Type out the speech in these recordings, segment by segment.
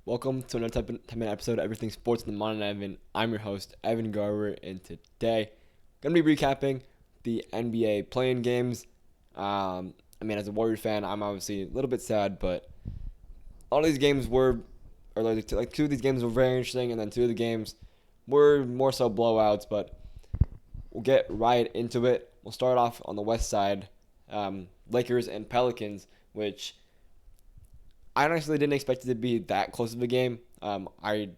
Welcome to another 10-minute episode of Everything Sports in the Aman and Evan. I'm your host, Evan Garber, and today I'm going to be recapping the NBA playing games. As a Warriors fan, I'm obviously a little bit sad, but all these games two of these games were very interesting, and then two of the games were more so blowouts, but we'll get right into it. We'll start off on the west side, Lakers and Pelicans, which I honestly didn't expect it to be that close of a game. I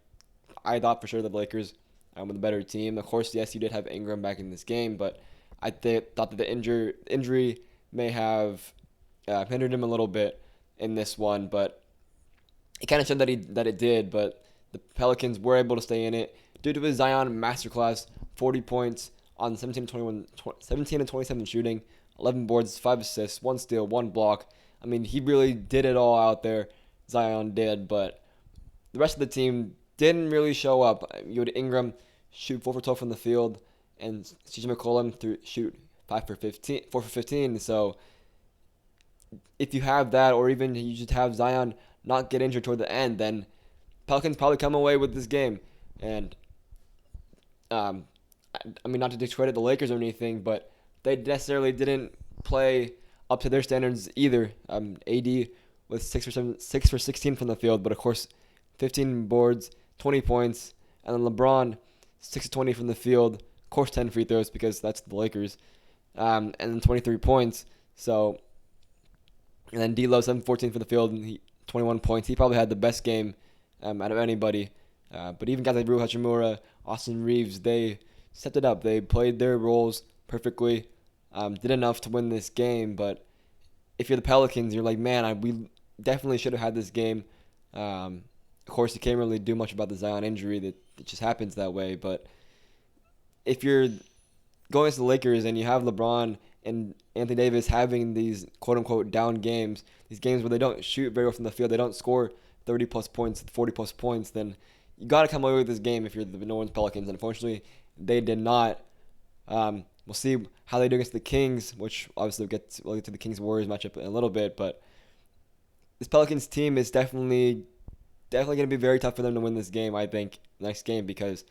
thought for sure the Lakers were the better team. Of course, yes, you did have Ingram back in this game, but thought that the injury may have hindered him a little bit in this one. But it kind of showed that it did. But the Pelicans were able to stay in it due to his Zion masterclass, 40 points on 17 and 27 shooting, 11 boards, 5 assists, 1 steal, 1 block. I mean, he really did it all out there. Zion did, but the rest of the team didn't really show up. You had Ingram shoot 4 for 12 from the field, and CJ McCollum shoot 4 for 15. So if you have that, or even you just have Zion not get injured toward the end, then Pelicans probably come away with this game. And not to discredit the Lakers or anything, but they necessarily didn't play up to their standards either. AD was 6 for 16 from the field, but of course, 15 boards, 20 points, and then LeBron 6 of 20 from the field, of course 10 free throws because that's the Lakers, and then 23 points. So, and then D'Lo 7 for 14 from the field and 21 points. He probably had the best game out of anybody. But even guys like Rui Hachimura, Austin Reeves, they stepped it up. They played their roles perfectly. Did enough to win this game, but if you're the Pelicans, you're like, man, we definitely should have had this game. Of course, you can't really do much about the Zion injury. That it just happens that way. But if you're going against the Lakers and you have LeBron and Anthony Davis having these quote-unquote down games, these games where they don't shoot very well from the field, they don't score 30-plus points, 40-plus points, then you got to come away with this game if you're the New Orleans Pelicans. And unfortunately, they did not. We'll see how they do against the Kings, which obviously we'll get to the Kings-Warriors matchup in a little bit. But this Pelicans team is definitely going to be very tough for them to win this game, I think, next game, because,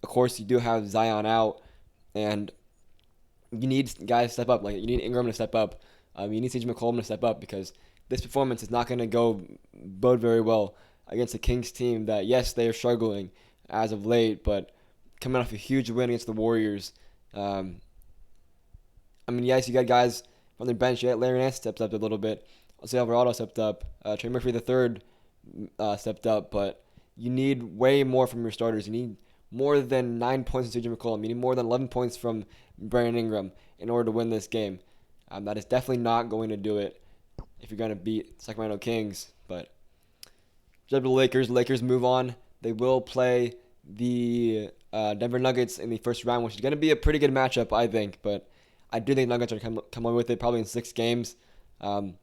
of course, you do have Zion out, and you need guys to step up. Like, you need Ingram to step up. You need CJ McCollum to step up, because this performance is not going to bode very well against the Kings team that, yes, they are struggling as of late, but coming off a huge win against the Warriors. Yes, you got guys from their bench. Yeah, Larry Nance stepped up a little bit. Jose Alvarado stepped up. Trey Murphy III stepped up. But you need way more from your starters. You need more than 9 points from CJ McCollum. You need more than 11 points from Brandon Ingram in order to win this game. That is definitely not going to do it if you're going to beat Sacramento Kings. But the Lakers move on. They will play the Denver Nuggets in the first round, which is going to be a pretty good matchup, I think. But I do think the Nuggets are going to come away with it probably in 6 games. Like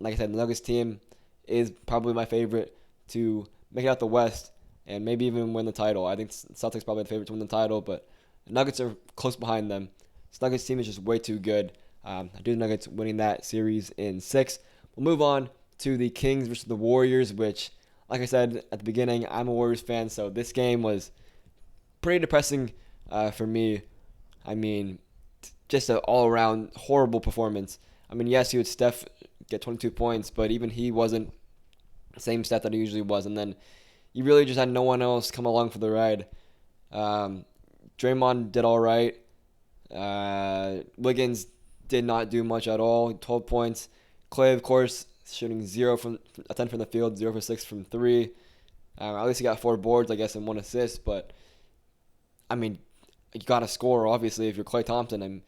I said, the Nuggets team is probably my favorite to make it out the West and maybe even win the title. I think Celtics probably the favorite to win the title, but the Nuggets are close behind them. This Nuggets team is just way too good. I do the Nuggets winning that series in 6. We'll move on to the Kings versus the Warriors, which, like I said at the beginning, I'm a Warriors fan, so this game was pretty depressing for me. Just an all-around horrible performance. Yes, you had Steph get 22 points, but even he wasn't the same stat that he usually was. And then you really just had no one else come along for the ride. Draymond did all right. Wiggins did not do much at all. 12 points. Clay, of course, shooting 10 from the field, 0 for 6 from 3. At least he got 4 boards, I guess, and 1 assist. But you got to score, obviously, if you're Klay Thompson. And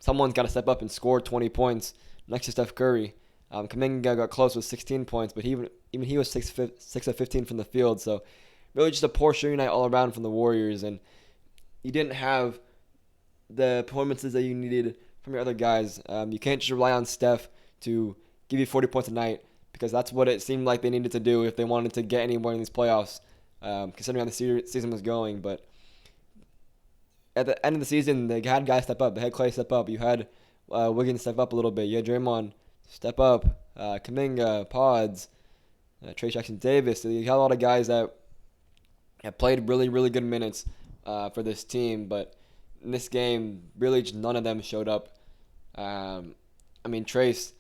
someone's got to step up and score 20 points next to Steph Curry. Kuminga got close with 16 points, but even he was 6 of 15 from the field. So really just a poor shooting night all around from the Warriors. And you didn't have the performances that you needed from your other guys. You can't just rely on Steph to give you 40 points a night, because that's what it seemed like they needed to do if they wanted to get anywhere in these playoffs, considering how the season was going. But at the end of the season, they had guys step up. They had Clay step up. You had Wiggins step up a little bit. You had Draymond step up. Kuminga, Pods, Trey Jackson Davis. So you got a lot of guys that have played really, really good minutes for this team, but in this game, really just none of them showed up. Trace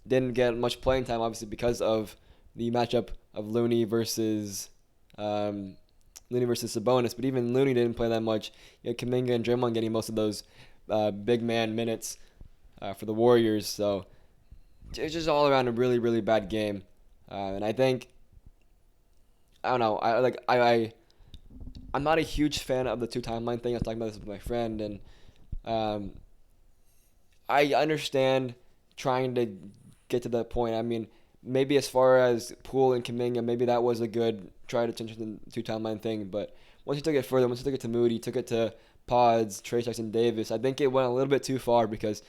didn't get much playing time, obviously, because of the matchup of Looney versus Sabonis. But even Looney didn't play that much. You had Kuminga and Draymond getting most of those big man minutes for the Warriors. So it's just all around a really, really bad game. And I think I don't know. I'm not a huge fan of the two timeline thing. I was talking about this with my friend, and um, I understand trying to get to that point. I mean, maybe as far as Poole and Kuminga, maybe that was a good try to change the two timeline thing. But once you took it further, once you took it to Moody, took it to Pods, Trey Jackson Davis, I think it went a little bit too far because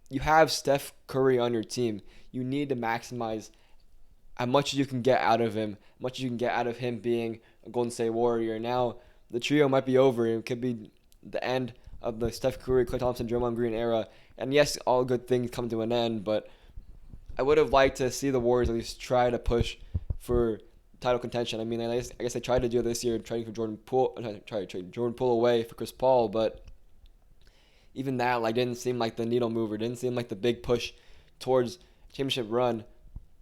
you have Steph Curry on your team. You need to maximize how much you can get out of him, how much you can get out of him being a Golden State Warrior. Now the trio might be over. It could be the end of the Steph Curry, Klay Thompson, Draymond Green era. And yes, all good things come to an end, but I would have liked to see the Warriors at least try to push for title contention. I mean, I guess they tried to do it this year, trading for Jordan Poole, try to trade Jordan Poole away for Chris Paul, but even that didn't seem like the needle mover, didn't seem like the big push towards championship run.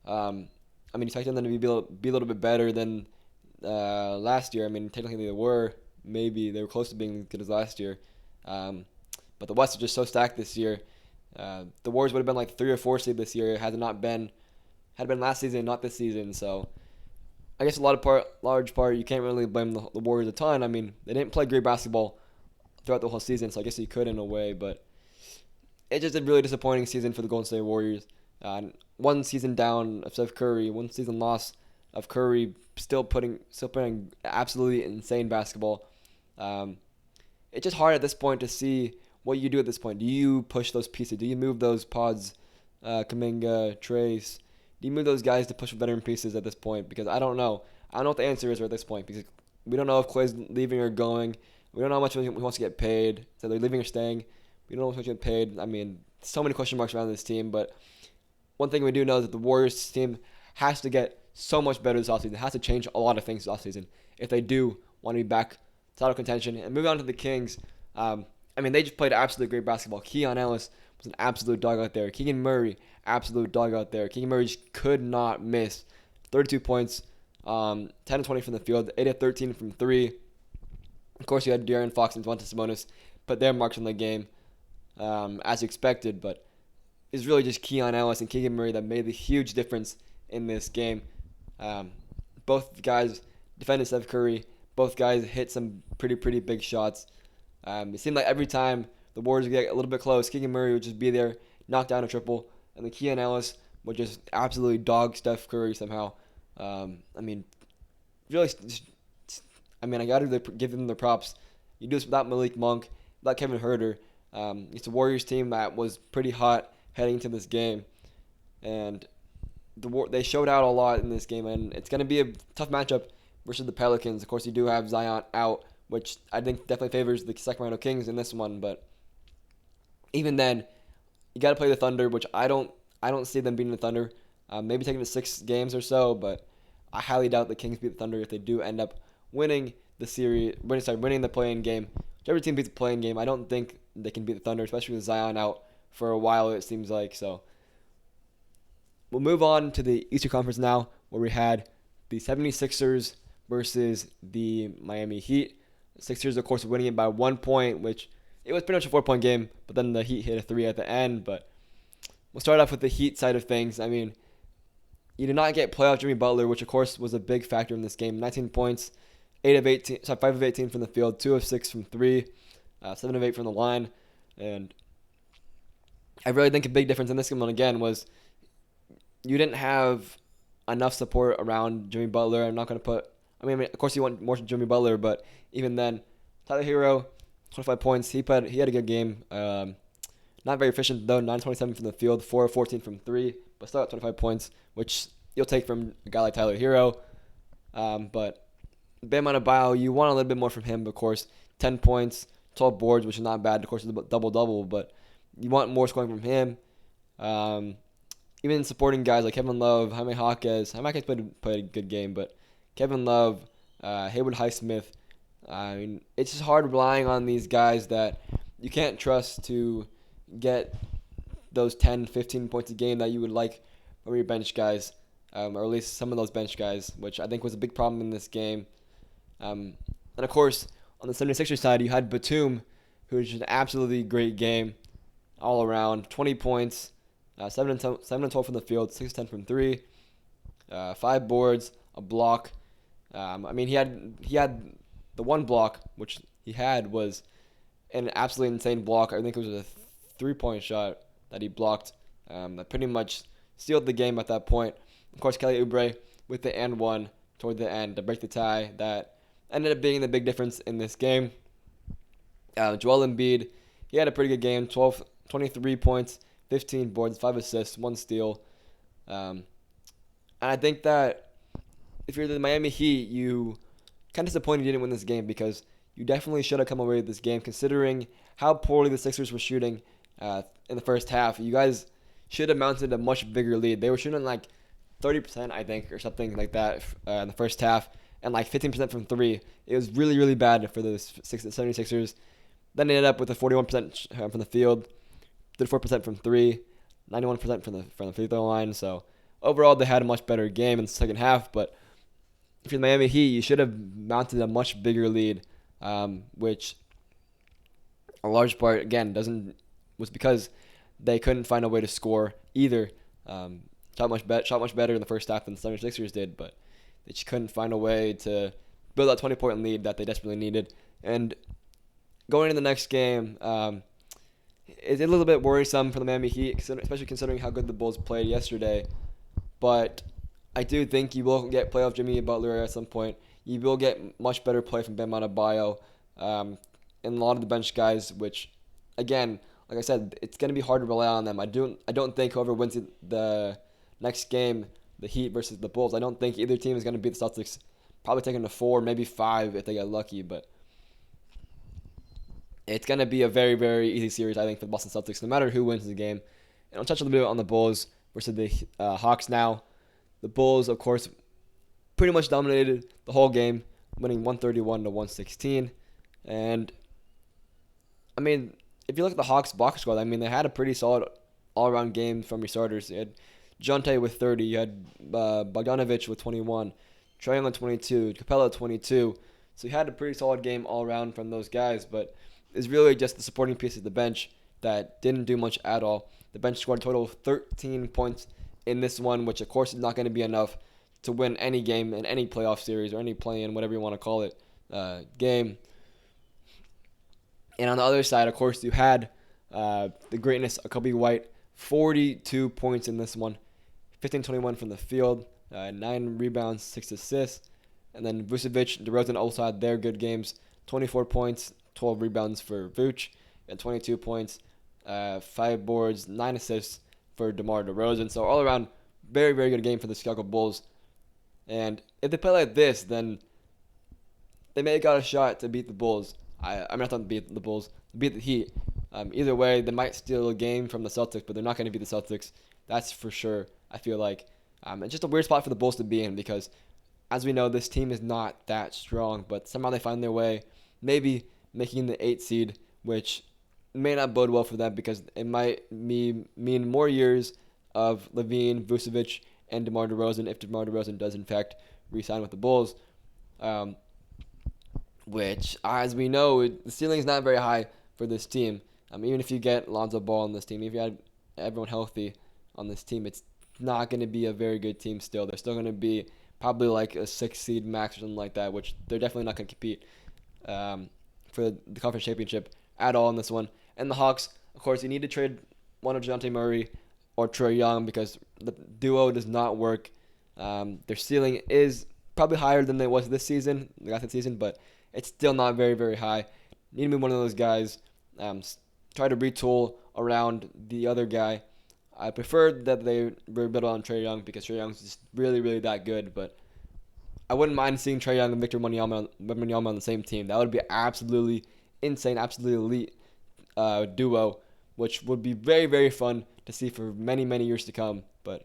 You expect them to be a little bit better than last year. I mean, technically they were close to being as good as last year. But the West is just so stacked this year. The Warriors would have been like 3 or 4 seed this year had it been last season, not this season. So I guess large part, you can't really blame the Warriors a ton. I mean, they didn't play great basketball throughout the whole season, so I guess you could in a way. But it's just a really disappointing season for the Golden State Warriors. One season down of Steph Curry, one season loss of Curry, still putting absolutely insane basketball. It's just hard at this point to see what you do at this point. Do you push those pieces? Do you move those Pods, Kuminga, Trace? Do you move those guys to push veteran pieces at this point? Because I don't know. I don't know what the answer is at this point because we don't know if Klay's leaving or going. We don't know how much he wants to get paid. So they're leaving or staying. We don't know how much he wants to get paid. I mean, so many question marks around this team. But one thing we do know is that the Warriors team has to get so much better this offseason. It has to change a lot of things this offseason if they do want to be back title contention. And moving on to the Kings, they just played absolutely great basketball. Keon Ellis was an absolute dog out there. Keegan Murray, absolute dog out there. Keegan Murray just could not miss. 32 points, 10 of 20 from the field, 8 of 13 from 3. Of course, you had De'Aaron Fox and Domantas Sabonis put their marks on the game as expected, but it's really just Keon Ellis and Keegan Murray that made the huge difference in this game. Both guys defended Steph Curry. Both guys hit some pretty big shots. It seemed like every time the Warriors would get a little bit close, Keegan Murray would just be there, knock down a triple, and then Keon Ellis would just absolutely dog Steph Curry somehow. Really, I got to give them the props. You do this without Malik Monk, without Kevin Huerter. It's a Warriors team that was pretty hot heading into this game, and they showed out a lot in this game, and it's going to be a tough matchup versus the Pelicans. Of course, you do have Zion out, which I think definitely favors the Sacramento Kings in this one, but even then, you got to play the Thunder, which I don't see them beating the Thunder. Maybe taking it to 6 games or so, but I highly doubt the Kings beat the Thunder if they do end up winning the play-in game. Whichever team beats the play-in game, I don't think they can beat the Thunder, especially with Zion out for a while, it seems like. So we'll move on to the Eastern Conference now, where we had the 76ers versus the Miami Heat. The Sixers, of course, winning it by 1 point, which it was pretty much a 4-point game, but then the Heat hit a 3 at the end. But we'll start off with the Heat side of things. I mean, you did not get playoff Jimmy Butler, which, of course, was a big factor in this game. 19 points, 5 of 18 from the field, 2 of 6 from 3, 7 of 8 from the line. And I really think a big difference in this one, again, was you didn't have enough support around Jimmy Butler. I'm not going to put... of course, you want more Jimmy Butler, but even then, Tyler Hero, 25 points. He had a good game. Not very efficient, though. 9-27 from the field, 4 of 14 from 3, but still at 25 points, which you'll take from a guy like Tyler Hero. But Bam Adebayo, you want a little bit more from him, of course. 10 points, 12 boards, which is not bad. Of course, it's a double-double, but you want more scoring from him. even supporting guys like Kevin Love, Jaime Jaquez. Jaime Jaquez played a good game, but Kevin Love, Haywood Highsmith. I mean, it's just hard relying on these guys that you can't trust to get those 10, 15 points a game that you would like from your bench guys, or at least some of those bench guys, which I think was a big problem in this game. And of course, on the 76ers side, you had Batum, who was just an absolutely great game all around. 20 points, 7 and 12 from the field, 6 10 from three, 5 boards, a block. I mean, he had the one block, which he had was an absolutely insane block. I think it was a 3-point shot that he blocked. That pretty much sealed the game at that point. Of course, Kelly Oubre with the and one toward the end to break the tie. That ended up being the big difference in this game. Joel Embiid, he had a pretty good game. 23 points, 15 boards, 5 assists, 1 steal. And I think that if you're the Miami Heat, you kind of disappointed you didn't win this game because you definitely should have come away with this game considering how poorly the Sixers were shooting in the first half. You guys should have mounted a much bigger lead. They were shooting like 30%, I think, or something like that in the first half, and like 15% from three. It was really, really bad for the 76ers. Then they ended up with a 41% from the field, 34% from three, 91% from the free throw line. So overall, they had a much better game in the second half. But if you're the Miami Heat, you should have mounted a much bigger lead, which a large part again was because they couldn't find a way to score either. Shot much better in the first half than the 76ers did, but they just couldn't find a way to build that 20-point lead that they desperately needed. And going into the next game, it's a little bit worrisome for the Miami Heat, especially considering how good the Bulls played yesterday. But I do think you will get playoff Jimmy Butler at some point. You will get much better play from Bam Adebayo and a lot of the bench guys, which, again, like I said, it's going to be hard to rely on them. I don't think whoever wins the next game, the Heat versus the Bulls, I don't think either team is going to beat the Celtics. Probably taking to 4, maybe 5 if they get lucky, but it's going to be a very, very easy series, I think, for the Boston Celtics, no matter who wins the game. And I'll touch a little bit on the Bulls versus the Hawks now. The Bulls, of course, pretty much dominated the whole game, winning 131 to 116. And, I mean, if you look at the Hawks box score, I mean, they had a pretty solid all-around game from your starters. You had Jonte with 30. You had Bogdanovich with 21. Trae Young with 22. Capella 22. So you had a pretty solid game all around from those guys, but it's really just the supporting piece of the bench that didn't do much at all. The bench scored a total of 13 points in this one, which of course is not going to be enough to win any game in any playoff series or any play-in, whatever you want to call it, game. And on the other side, of course, you had the greatness of Kobe White, 42 points in this one, 15-21 from the field, 9 rebounds, 6 assists. And then Vucevic, DeRozan also had their good games, 24 points, 12 rebounds for Vooch, and 22 points, 5 boards, 9 assists for DeMar DeRozan. So all around, very, very good game for the Chicago Bulls. And if they play like this, then they may have got a shot to beat the Bulls. I'm not talking to beat the Bulls, beat the Heat. Either way, they might steal a game from the Celtics, but they're not going to beat the Celtics. That's for sure, I feel like. It's just a weird spot for the Bulls to be in because, as we know, this team is not that strong, but somehow they find their way, maybe making the 8th seed, which may not bode well for them because it might mean more years of Levine, Vucevic, and DeMar DeRozan if DeMar DeRozan does, in fact, re-sign with the Bulls. Which, as we know, the ceiling is not very high for this team. Even if you get Lonzo Ball on this team, if you had everyone healthy on this team, it's not going to be a very good team still. They're still going to be probably like a 6th seed max or something like that, which they're definitely not going to compete for the conference championship at all in this one. And the Hawks, of course, you need to trade one of DeJounte Murray or Trae Young because the duo does not work. Their ceiling is probably higher than it was this season, last season, but it's still not very, very high. Need to be one of those guys. Try to retool around the other guy. I prefer that they rebuild on Trae Young because Trae Young's just really, really that good. But I wouldn't mind seeing Trae Young and Victor Wembanyama on the same team. That would be absolutely insane, absolutely elite duo, which would be very, very fun to see for many, many years to come. But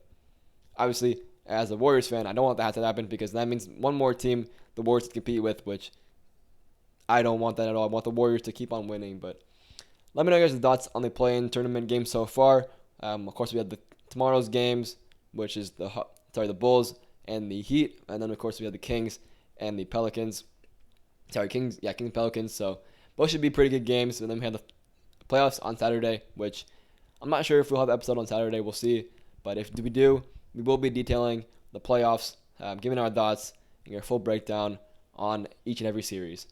Obviously, as a Warriors fan, I don't want that to happen because that means one more team the Warriors to compete with, which I don't want that at all. I want the Warriors to keep on winning. But let me know your guys' thoughts on the play-in tournament game so far. Of course, we have the tomorrow's games, which is the Bulls and the Heat, and then of course we have the Kings and the Pelicans. Kings and Pelicans. So both should be pretty good games. And then we have the playoffs on Saturday, which I'm not sure if we'll have an episode on Saturday. We'll see. But if we do, we will be detailing the playoffs, giving our thoughts, and your full breakdown on each and every series.